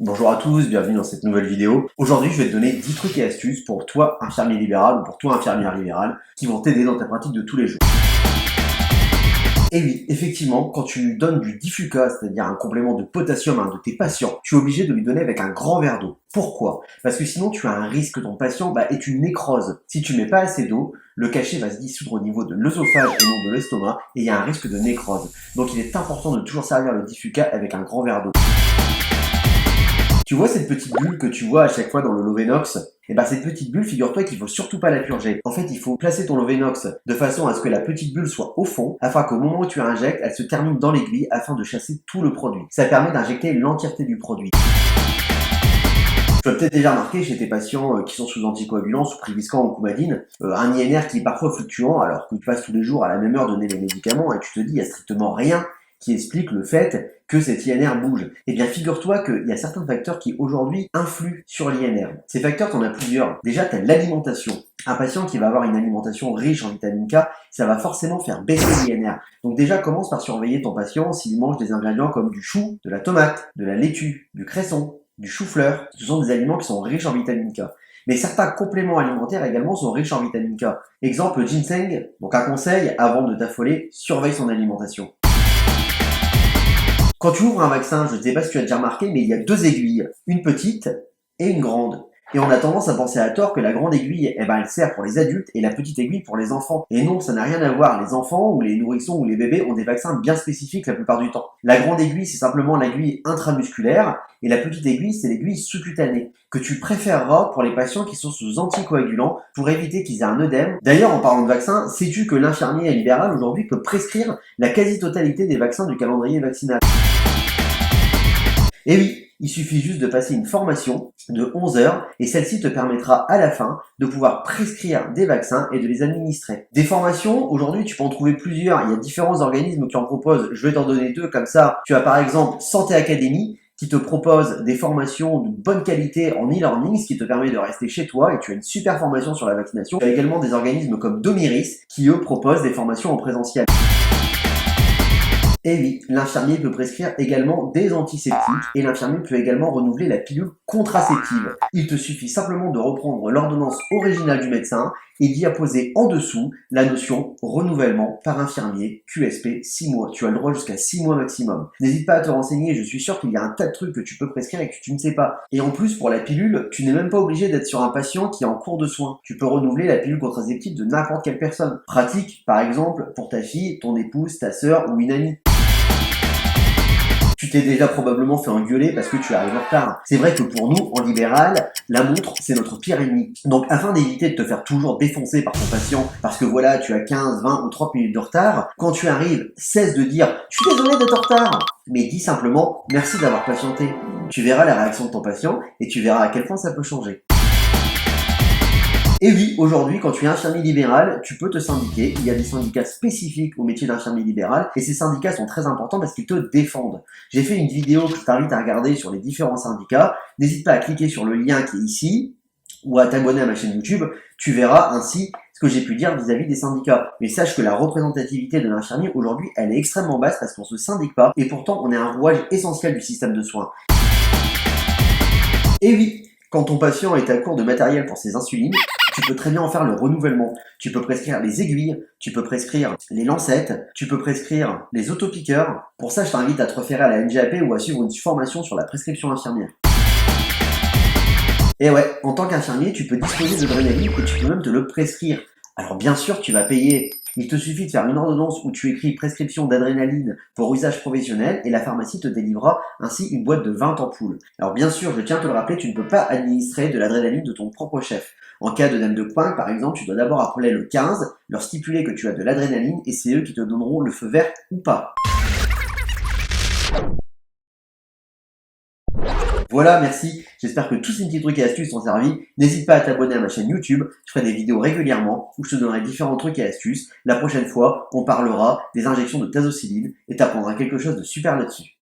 Bonjour à tous, bienvenue dans cette nouvelle vidéo. Aujourd'hui, je vais te donner 10 trucs et astuces pour toi, infirmier libéral, ou pour toi, infirmière libérale, qui vont t'aider dans ta pratique de tous les jours. Et oui, effectivement, quand tu donnes du Diffuca, c'est-à-dire un complément de potassium à un de tes patients, tu es obligé de lui donner avec un grand verre d'eau. Pourquoi? Parce que sinon, tu as un risque que ton patient ait une nécrose. Si tu mets pas assez d'eau, le cachet va se dissoudre au niveau de l'œsophage et non de l'estomac, et il y a un risque de nécrose. Donc il est important de toujours servir le Diffuca avec un grand verre d'eau. Tu vois cette petite bulle que tu vois à chaque fois dans le Lovenox? Et cette petite bulle, figure-toi qu'il faut surtout pas la purger. En fait, il faut placer ton Lovenox de façon à ce que la petite bulle soit au fond, afin qu'au moment où tu injectes, elle se termine dans l'aiguille afin de chasser tout le produit. Ça permet d'injecter l'entièreté du produit. Tu as peut-être déjà remarqué chez tes patients qui sont sous anticoagulants, sous Priviscan ou Coumadine, un INR qui est parfois fluctuant alors que tu passes tous les jours à la même heure donner les médicaments et tu te dis il n'y a strictement rien qui explique le fait que cet INR bouge. Eh bien, figure-toi qu'il y a certains facteurs qui aujourd'hui influent sur l'INR. Ces facteurs, tu en as plusieurs. Déjà, tu as l'alimentation. Un patient qui va avoir une alimentation riche en vitamine K, ça va forcément faire baisser l'INR. Donc déjà, commence par surveiller ton patient s'il mange des ingrédients comme du chou, de la tomate, de la laitue, du cresson, du chou-fleur. Ce sont des aliments qui sont riches en vitamine K. Mais certains compléments alimentaires également sont riches en vitamine K. Exemple, le ginseng. Donc un conseil, avant de t'affoler, surveille son alimentation. Quand tu ouvres un vaccin, je ne sais pas si tu as déjà remarqué, mais il y a deux aiguilles, une petite et une grande. Et on a tendance à penser à tort que la grande aiguille, elle sert pour les adultes et la petite aiguille pour les enfants. Et non, ça n'a rien à voir. Les enfants ou les nourrissons ou les bébés ont des vaccins bien spécifiques la plupart du temps. La grande aiguille, c'est simplement l'aiguille intramusculaire et la petite aiguille, c'est l'aiguille sous-cutanée que tu préféreras pour les patients qui sont sous anticoagulants pour éviter qu'ils aient un œdème. D'ailleurs, en parlant de vaccins, sais-tu que l'infirmier libéral aujourd'hui peut prescrire la quasi-totalité des vaccins du calendrier vaccinal? Et oui, il suffit juste de passer une formation de 11 heures et celle-ci te permettra à la fin de pouvoir prescrire des vaccins et de les administrer. Des formations, aujourd'hui tu peux en trouver plusieurs, il y a différents organismes qui en proposent, je vais t'en donner deux comme ça. Tu as par exemple Santé Académie qui te propose des formations de bonne qualité en e-learning, ce qui te permet de rester chez toi et tu as une super formation sur la vaccination. Tu as également des organismes comme Domiris qui eux proposent des formations en présentiel. Et oui, l'infirmier peut prescrire également des antiseptiques et l'infirmier peut également renouveler la pilule contraceptive. Il te suffit simplement de reprendre l'ordonnance originale du médecin et d'y apposer en dessous la notion renouvellement par infirmier QSP 6 mois. Tu as le droit jusqu'à 6 mois maximum. N'hésite pas à te renseigner, je suis sûr qu'il y a un tas de trucs que tu peux prescrire et que tu ne sais pas. Et en plus, pour la pilule, tu n'es même pas obligé d'être sur un patient qui est en cours de soins. Tu peux renouveler la pilule contraceptive de n'importe quelle personne. Pratique, par exemple, pour ta fille, ton épouse, ta sœur ou une amie. Tu t'es déjà probablement fait engueuler parce que tu arrives en retard. C'est vrai que pour nous, en libéral, la montre, c'est notre pire ennemi. Donc, afin d'éviter de te faire toujours défoncer par ton patient, parce que voilà, tu as 15, 20 ou 30 minutes de retard, quand tu arrives, cesse de dire « Je suis désolé d'être en retard !» mais dis simplement « Merci d'avoir patienté ». Tu verras la réaction de ton patient et tu verras à quel point ça peut changer. Et oui, aujourd'hui, quand tu es infirmier libéral, tu peux te syndiquer. Il y a des syndicats spécifiques au métier d'infirmier libéral et ces syndicats sont très importants parce qu'ils te défendent. J'ai fait une vidéo que je t'invite à regarder sur les différents syndicats. N'hésite pas à cliquer sur le lien qui est ici ou à t'abonner à ma chaîne YouTube. Tu verras ainsi ce que j'ai pu dire vis-à-vis des syndicats. Mais sache que la représentativité de l'infirmier aujourd'hui, elle est extrêmement basse parce qu'on se syndique pas et pourtant on est un rouage essentiel du système de soins. Et oui, quand ton patient est à court de matériel pour ses insulines, tu peux très bien en faire le renouvellement. Tu peux prescrire les aiguilles, tu peux prescrire les lancettes, tu peux prescrire les autopiqueurs. Pour ça, je t'invite à te référer à la NGAP ou à suivre une formation sur la prescription infirmière. Et ouais, en tant qu'infirmier, tu peux disposer de d'adrénaline et tu peux même te le prescrire. Alors bien sûr, tu vas payer. Il te suffit de faire une ordonnance où tu écris prescription d'adrénaline pour usage professionnel et la pharmacie te délivrera ainsi une boîte de 20 ampoules. Alors bien sûr, je tiens à te le rappeler, tu ne peux pas administrer de l'adrénaline de ton propre chef. En cas d'œdème de poing, par exemple, tu dois d'abord appeler le 15, leur stipuler que tu as de l'adrénaline et c'est eux qui te donneront le feu vert ou pas. Voilà, merci. J'espère que tous ces petits trucs et astuces t'ont servi. N'hésite pas à t'abonner à ma chaîne YouTube. Je ferai des vidéos régulièrement où je te donnerai différents trucs et astuces. La prochaine fois, on parlera des injections de tazocilline et t'apprendras quelque chose de super là-dessus.